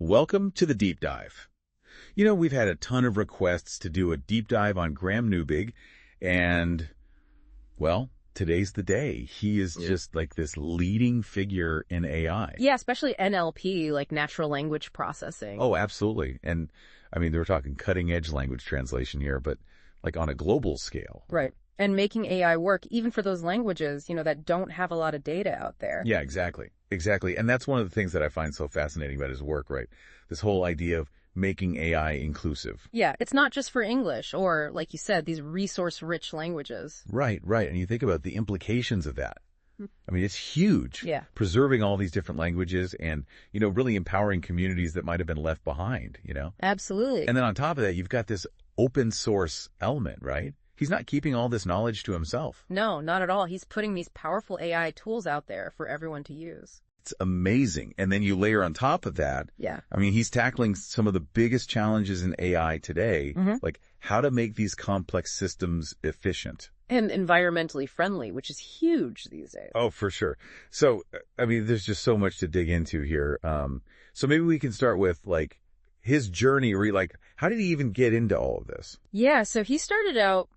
welcome to the deep dive. You know, we've had a ton of requests to do a deep dive on Graham Neubig, and, well, today's the day. He is just like this leading figure in AI. Yeah, especially NLP, like natural language processing. Oh, absolutely. And, I mean, they were talking cutting-edge language translation here, but like on a global scale. Right. And making AI work even for those languages, that don't have a lot of data out there. Yeah, exactly. Exactly. And that's one of the things that I find so fascinating about his work, right? This whole idea of making AI inclusive. Yeah, it's not just for English or, like you said, these resource-rich languages. Right, right. And you think about the implications of that. I mean, it's huge. Yeah. Preserving all these different languages and, really empowering communities that might have been left behind, Absolutely. And then on top of that, you've got this open source element, right? He's not keeping all this knowledge to himself. No, not at all. He's putting these powerful AI tools out there for everyone to use. It's amazing. And then you layer on top of that, Yeah. I mean, he's tackling some of the biggest challenges in AI today, like how to make these complex systems efficient. And environmentally friendly, which is huge these days. Oh, for sure. So, I mean, there's just so much to dig into here. So maybe we can start with like his journey, or how did he even get into all of this? Yeah, so he started out,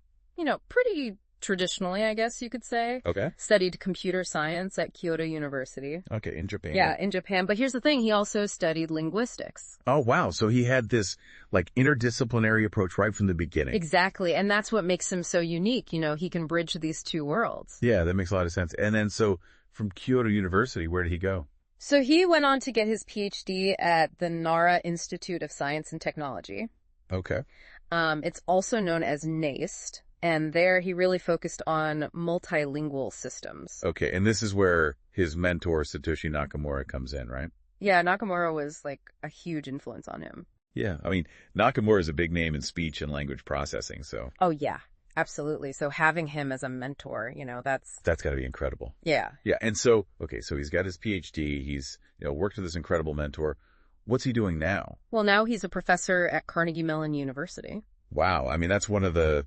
pretty traditionally, I guess you could say. Okay. Studied computer science at Kyoto University. Okay, in Japan. Yeah, in Japan. But here's the thing, he also studied linguistics. Oh, wow. So he had this interdisciplinary approach right from the beginning. Exactly. And that's what makes him so unique. He can bridge these two worlds. Yeah, that makes a lot of sense. And then so from Kyoto University, where did he go? So he went on to get his PhD at the Nara Institute of Science and Technology. Okay. It's also known as NACE. And there he really focused on multilingual systems. Okay, and this is where his mentor, Satoshi Nakamura, comes in, right? Yeah, Nakamura was like a huge influence on him. Yeah, I mean, Nakamura is a big name in speech and language processing, so. Oh, yeah, absolutely. So having him as a mentor, That's got to be incredible. Yeah. Yeah, and so, okay, so he's got his PhD, he's, worked with this incredible mentor. What's he doing now? Well, now he's a professor at Carnegie Mellon University. Wow, I mean, that's one of the,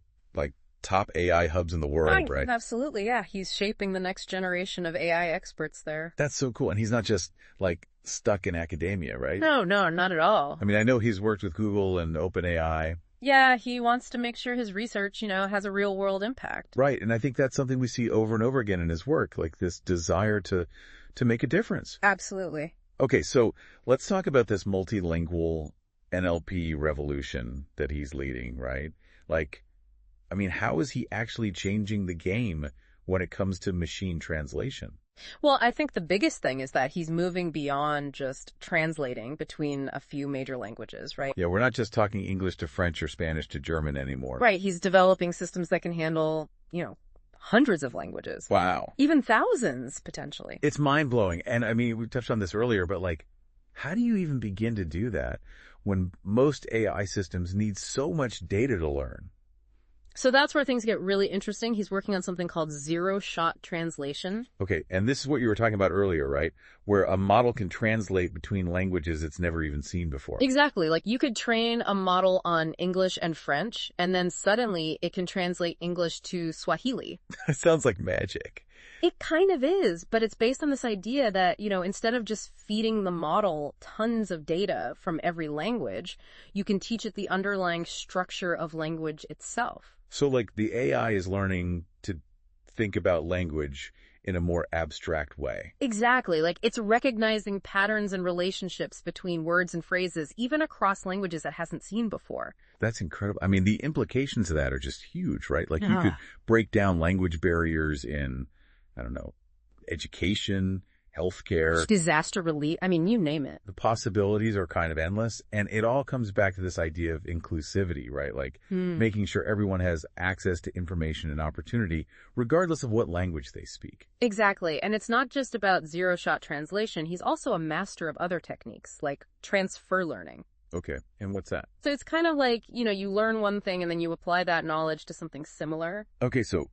top AI hubs in the world, right? Absolutely, yeah. He's shaping the next generation of AI experts there. That's so cool. And he's not just, stuck in academia, right? No, not at all. I mean, I know he's worked with Google and OpenAI. Yeah, he wants to make sure his research, has a real-world impact. Right, and I think that's something we see over and over again in his work, like this desire to make a difference. Absolutely. Okay, so let's talk about this multilingual NLP revolution that he's leading, right? How is he actually changing the game when it comes to machine translation? Well, I think the biggest thing is that he's moving beyond just translating between a few major languages, right? Yeah, we're not just talking English to French or Spanish to German anymore. Right. He's developing systems that can handle, hundreds of languages. Wow. Even thousands, potentially. It's mind-blowing. And I mean, we touched on this earlier, but how do you even begin to do that when most AI systems need so much data to learn? So that's where things get really interesting. He's working on something called zero-shot translation. Okay, and this is what you were talking about earlier, right? Where a model can translate between languages it's never even seen before. Exactly. You could train a model on English and French, and then suddenly it can translate English to Swahili. That sounds like magic. It kind of is, but it's based on this idea that, instead of just feeding the model tons of data from every language, you can teach it the underlying structure of language itself. So the AI is learning to think about language in a more abstract way. Exactly. It's recognizing patterns and relationships between words and phrases, even across languages it hasn't seen before. That's incredible. I mean, the implications of that are just huge, right? You could break down language barriers in, I don't know, education, healthcare, disaster relief. I mean, you name it. The possibilities are kind of endless. And it all comes back to this idea of inclusivity, right? Making sure everyone has access to information and opportunity, regardless of what language they speak. Exactly. And it's not just about zero-shot translation. He's also a master of other techniques, like transfer learning. Okay. And what's that? So it's kind of you learn one thing and then you apply that knowledge to something similar. Okay. So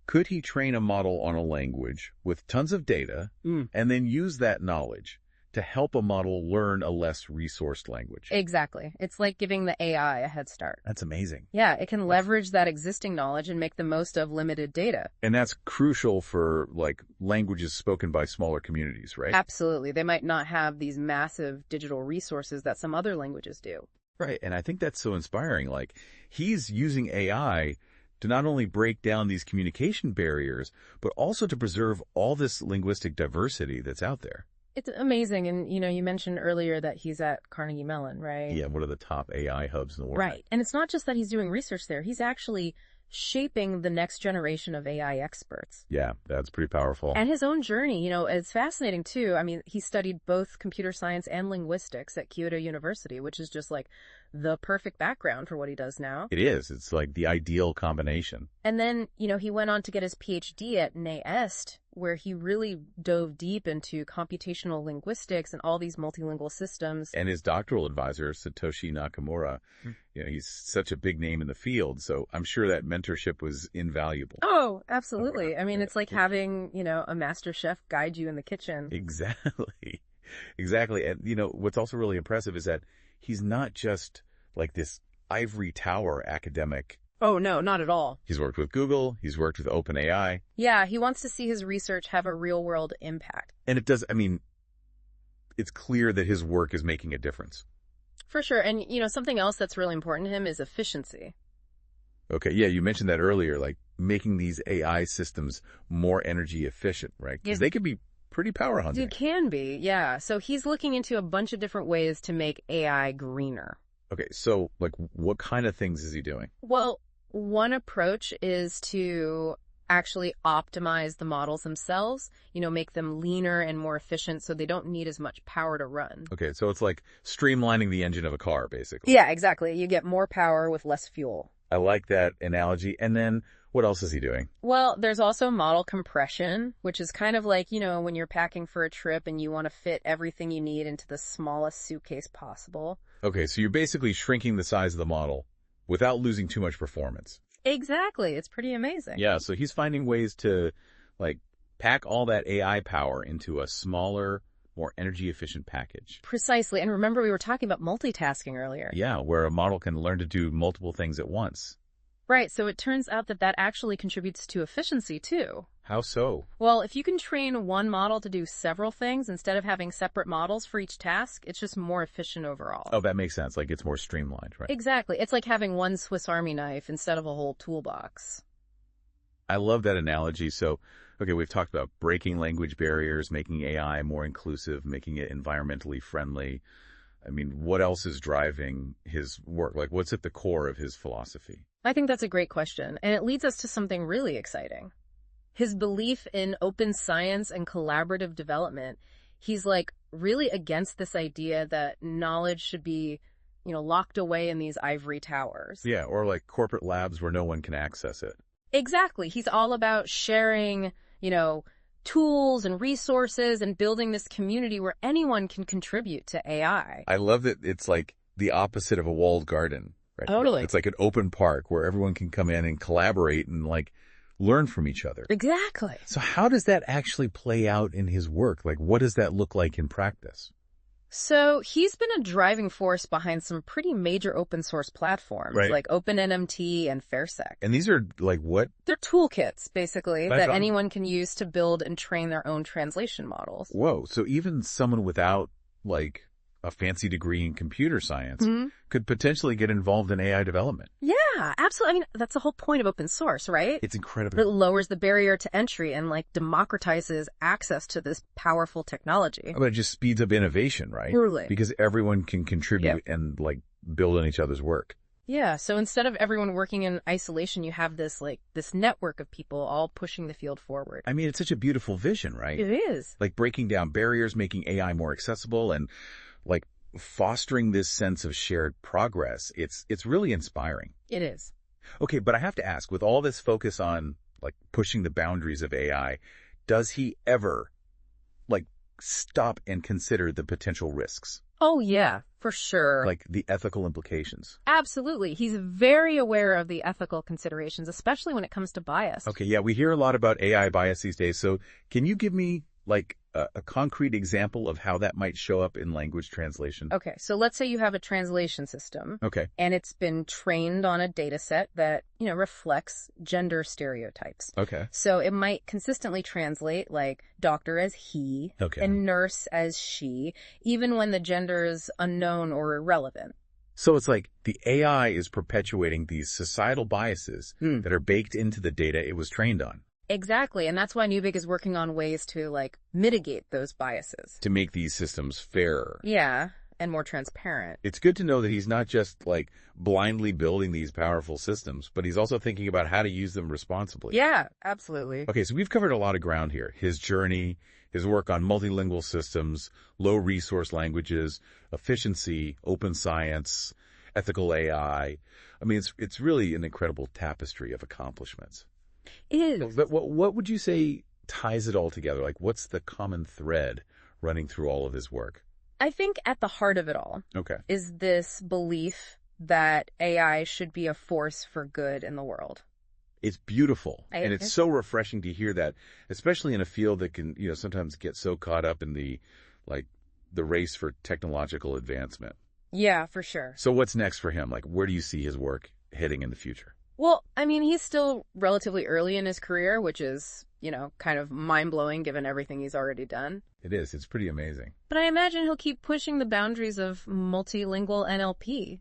could he train a model on a language with tons of data and then use that knowledge to help a model learn a less resourced language. Exactly. It's like giving the AI a head start. That's amazing. Yeah, it can leverage that existing knowledge and make the most of limited data. And that's crucial for, like, languages spoken by smaller communities, right? Absolutely. They might not have these massive digital resources that some other languages do. Right. And I think that's so inspiring. Like, he's using AI to not only break down these communication barriers, but also to preserve all this linguistic diversity that's out there. It's amazing. And, you mentioned earlier that he's at Carnegie Mellon, right? Yeah, one of the top AI hubs in the world. Right. And it's not just that he's doing research there. He's actually shaping the next generation of AI experts. Yeah, that's pretty powerful. And his own journey, it's fascinating too. I mean, he studied both computer science and linguistics at Kyoto University, which is just like the perfect background for what he does now. It is. It's like the ideal combination. And then, he went on to get his PhD at NAEST, where he really dove deep into computational linguistics and all these multilingual systems. And his doctoral advisor, Satoshi Nakamura, he's such a big name in the field, so I'm sure that mentorship was invaluable. Oh, absolutely. I mean, it's like having, a master chef guide you in the kitchen. Exactly. Exactly. And, what's also really impressive is that he's not just like this ivory tower academic. Oh, no, not at all. He's worked with Google. He's worked with OpenAI. Yeah, he wants to see his research have a real-world impact. And it's clear that his work is making a difference. For sure. And, something else that's really important to him is efficiency. Okay, yeah, you mentioned that earlier, like making these AI systems more energy efficient, right? Because they can be pretty power hungry. It can be, yeah. So he's looking into a bunch of different ways to make AI greener. Okay, so like what kind of things is he doing? Well, one approach is to actually optimize the models themselves, make them leaner and more efficient so they don't need as much power to run. Okay, so it's like streamlining the engine of a car, basically. Yeah, exactly. You get more power with less fuel. I like that analogy. And then what else is he doing? Well, there's also model compression, which is kind of like, when you're packing for a trip and you want to fit everything you need into the smallest suitcase possible. Okay, so you're basically shrinking the size of the model without losing too much performance. Exactly. It's pretty amazing. Yeah, so he's finding ways to, like, pack all that AI power into a smaller, more energy-efficient package. Precisely. And remember, we were talking about multitasking earlier. Yeah, where a model can learn to do multiple things at once. Right. So it turns out that actually contributes to efficiency, too. How so? Well, if you can train one model to do several things instead of having separate models for each task, it's just more efficient overall. Oh, that makes sense. Like, it's more streamlined, right? Exactly. It's like having one Swiss Army knife instead of a whole toolbox. I love that analogy. So, okay, we've talked about breaking language barriers, making AI more inclusive, making it environmentally friendly. I mean, what else is driving his work? Like, what's at the core of his philosophy? I think that's a great question, and it leads us to something really exciting. His belief in open science and collaborative development. He's like really against this idea that knowledge should be, locked away in these ivory towers. Yeah, or like corporate labs where no one can access it. Exactly. He's all about sharing, tools and resources and building this community where anyone can contribute to AI. I love that it's like the opposite of a walled garden, right? Totally. It's like an open park where everyone can come in and collaborate and like learn from each other. Exactly. So how does that actually play out in his work? Like, what does that look like in practice? So he's been a driving force behind some pretty major open source platforms like OpenNMT and FairSec. And these are like what? They're toolkits, basically, that anyone can use to build and train their own translation models. Whoa. So even someone without like a fancy degree in computer science could potentially get involved in AI development. Yeah, absolutely. I mean, that's the whole point of open source, right? It's incredible. It lowers the barrier to entry and like democratizes access to this powerful technology. But it just speeds up innovation, right? Truly. Because everyone can contribute and like build on each other's work. Yeah, so instead of everyone working in isolation, you have this network of people all pushing the field forward. I mean, it's such a beautiful vision, right? It is. Like breaking down barriers, making AI more accessible, and like fostering this sense of shared progress. It's really inspiring. It is. Okay, but I have to ask, with all this focus on like pushing the boundaries of AI, does he ever like stop and consider the potential risks? Oh, yeah, for sure. Like the ethical implications. Absolutely. He's very aware of the ethical considerations, especially when it comes to bias. Okay, yeah, we hear a lot about AI bias these days. So can you give me like a concrete example of how that might show up in language translation? Okay, so let's say you have a translation system. Okay. And it's been trained on a data set that, reflects gender stereotypes. Okay. So it might consistently translate like doctor as he and nurse as she, even when the gender is unknown or irrelevant. So it's like the AI is perpetuating these societal biases that are baked into the data it was trained on. Exactly, and that's why Neubig is working on ways to, mitigate those biases. To make these systems fairer. Yeah, and more transparent. It's good to know that he's not just, blindly building these powerful systems, but he's also thinking about how to use them responsibly. Yeah, absolutely. Okay, so we've covered a lot of ground here. His journey, his work on multilingual systems, low-resource languages, efficiency, open science, ethical AI. I mean, it's really an incredible tapestry of accomplishments. It is. But what would you say ties it all together? What's the common thread running through all of his work? I think at the heart of it all is this belief that AI should be a force for good in the world. It's beautiful, and it's so refreshing to hear that, especially in a field that can, sometimes get so caught up in the race for technological advancement. Yeah, for sure. So what's next for him? Where do you see his work heading in the future? Well, I mean, he's still relatively early in his career, which is, kind of mind-blowing given everything he's already done. It is. It's pretty amazing. But I imagine he'll keep pushing the boundaries of multilingual NLP,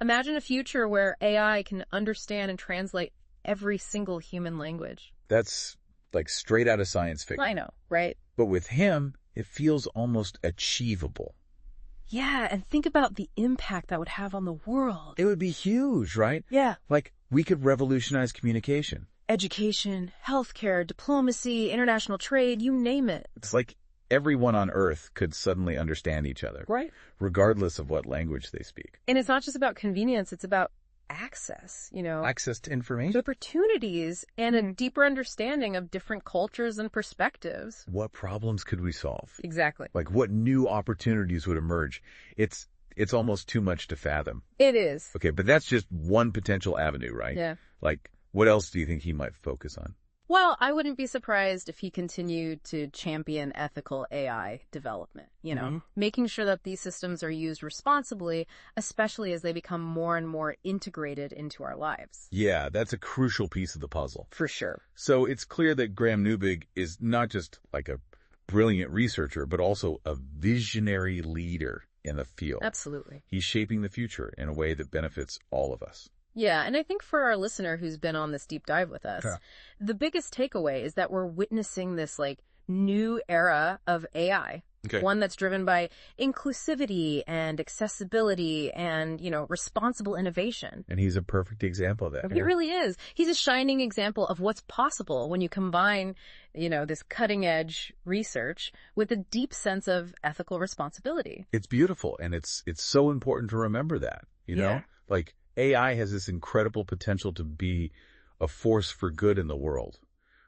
imagine a future where AI can understand and translate every single human language. That's straight out of science fiction. I know, right? But with him, it feels almost achievable. Yeah, and think about the impact that would have on the world. It would be huge, right? Yeah. We could revolutionize communication. Education, healthcare, diplomacy, international trade, you name it. It's like everyone on Earth could suddenly understand each other. Right. Regardless of what language they speak. And it's not just about convenience, it's about access, Access to information. to opportunities and a deeper understanding of different cultures and perspectives. What problems could we solve? Exactly. What new opportunities would emerge? It's almost too much to fathom. It is. Okay, but that's just one potential avenue, right? Yeah. What else do you think he might focus on? Well, I wouldn't be surprised if he continued to champion ethical AI development, making sure that these systems are used responsibly, especially as they become more and more integrated into our lives. Yeah, that's a crucial piece of the puzzle. For sure. So it's clear that Graham Neubig is not just a brilliant researcher, but also a visionary leader in the field. Absolutely. He's shaping the future in a way that benefits all of us. Yeah, and I think for our listener who's been on this deep dive with us, the biggest takeaway is that we're witnessing this new era of AI. Okay. One that's driven by inclusivity and accessibility and, responsible innovation. And he's a perfect example of that. He really is. He's a shining example of what's possible when you combine, this cutting edge research with a deep sense of ethical responsibility. It's beautiful, and it's so important to remember that, Yeah. AI has this incredible potential to be a force for good in the world.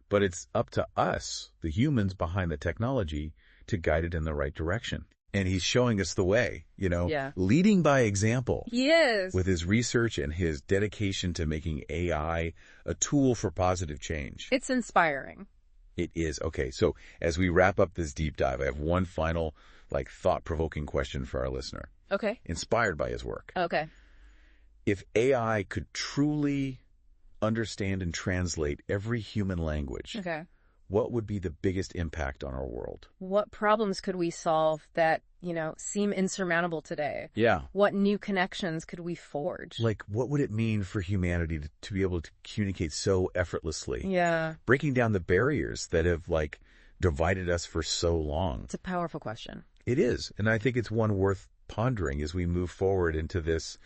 But it's up to us, the humans behind the technology, to guide it in the right direction. And he's showing us the way, leading by example. He is. With his research and his dedication to making AI a tool for positive change. It's inspiring. It is. Okay, so as we wrap up this deep dive, I have one final, thought-provoking question for our listener. Okay. Inspired by his work. Okay. If AI could truly understand and translate every human language, what would be the biggest impact on our world? What problems could we solve that, seem insurmountable today? Yeah. What new connections could we forge? What would it mean for humanity to be able to communicate so effortlessly? Yeah. Breaking down the barriers that have, divided us for so long. It's a powerful question. It is. And I think it's one worth pondering as we move forward into this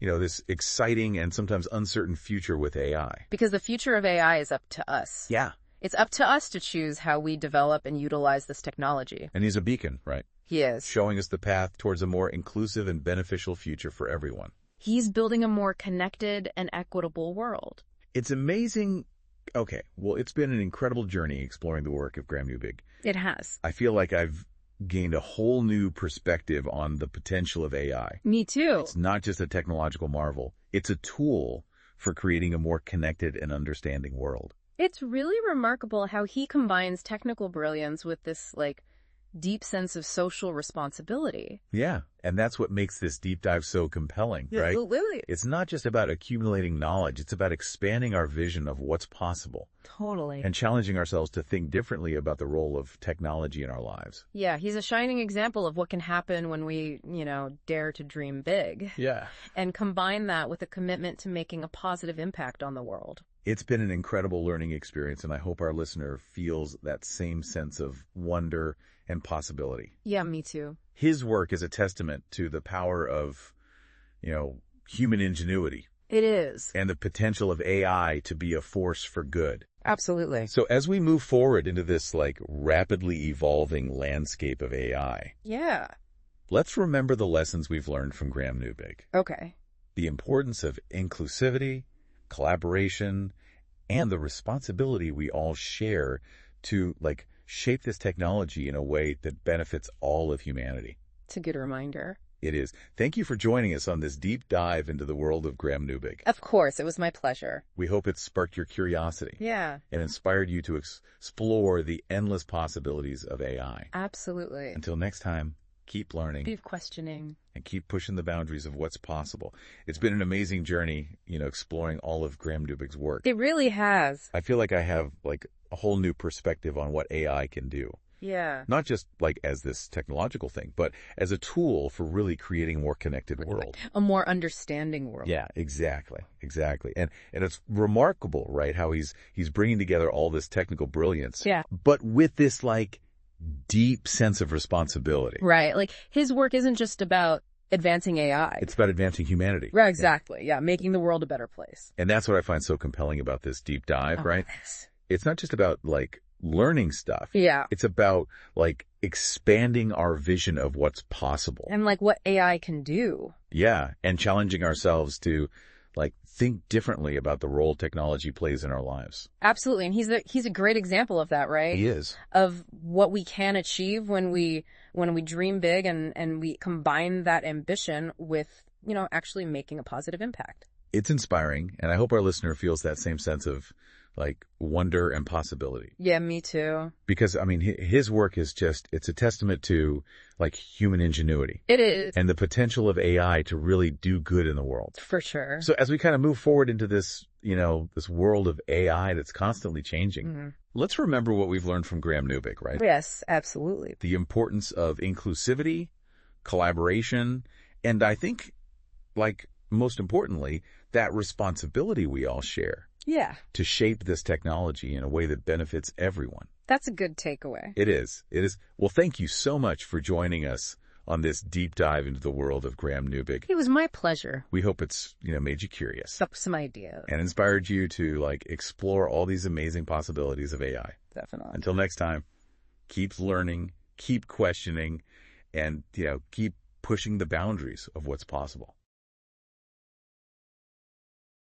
this exciting and sometimes uncertain future with AI. Because the future of AI is up to us. Yeah. It's up to us to choose how we develop and utilize this technology. And he's a beacon, right? He is. Showing us the path towards a more inclusive and beneficial future for everyone. He's building a more connected and equitable world. It's amazing. Okay, well, it's been an incredible journey exploring the work of Graham Neubig. It has. I feel like I've gained a whole new perspective on the potential of AI. Me too. It's not just a technological marvel. It's a tool for creating a more connected and understanding world. It's really remarkable how he combines technical brilliance with this, like, deep sense of social responsibility. Yeah, and that's what makes this deep dive so compelling, right? Absolutely. It's not just about accumulating knowledge, it's about expanding our vision of what's possible Totally. and challenging ourselves to think differently about the role of technology in our lives. Yeah, he's a shining example of what can happen when we, dare to dream big. Yeah. And combine that with a commitment to making a positive impact on the world. It's been an incredible learning experience, and I hope our listener feels that same sense of wonder and possibility. Yeah, me too. His work is a testament to the power of, human ingenuity. It is. And the potential of AI to be a force for good. Absolutely. So as we move forward into this, rapidly evolving landscape of AI, Yeah. let's remember the lessons we've learned from Graham Neubig. Okay. The importance of inclusivity, collaboration, and the responsibility we all share to, shape this technology in a way that benefits all of humanity. It's a good reminder. It is. Thank you for joining us on this deep dive into the world of Graham Neubig. Of course, it was my pleasure. We hope it sparked your curiosity. Yeah. And inspired you to explore the endless possibilities of AI. Absolutely. Until next time, keep learning. Keep questioning. And keep pushing the boundaries of what's possible. It's been an amazing journey, exploring all of Graham Neubig's work. It really has. I feel like I have, a whole new perspective on what AI can do. Yeah. Not just, as this technological thing, but as a tool for really creating a more connected world. A more understanding world. Yeah, exactly. And it's remarkable, right, how he's bringing together all this technical brilliance. Yeah. But with this, deep sense of responsibility. Right. His work isn't just about advancing AI. It's about advancing humanity. Right, exactly. Yeah, making the world a better place. And that's what I find so compelling about this deep dive, right? Yes. It's not just about, learning stuff. Yeah. It's about, expanding our vision of what's possible. And, what AI can do. Yeah, and challenging ourselves to, think differently about the role technology plays in our lives. Absolutely. And he's a great example of that, right? He is. Of what we can achieve when we dream big and we combine that ambition with, actually making a positive impact. It's inspiring, and I hope our listener feels that same sense of, wonder and possibility. Yeah, me too. Because, his work is it's a testament to, human ingenuity. It is. And the potential of AI to really do good in the world. For sure. So as we kind of move forward into this, this world of AI that's constantly changing, let's remember what we've learned from Graham Neubig, right? Yes, absolutely. The importance of inclusivity, collaboration, and I think, most importantly, that responsibility we all share. Yeah. To shape this technology in a way that benefits everyone. That's a good takeaway. It is. Well, thank you so much for joining us on this deep dive into the world of Graham Neubig. It was my pleasure. We hope it's, made you curious. Up some ideas. And inspired you to, explore all these amazing possibilities of AI. Definitely. Until next time, keep learning, keep questioning, and, keep pushing the boundaries of what's possible.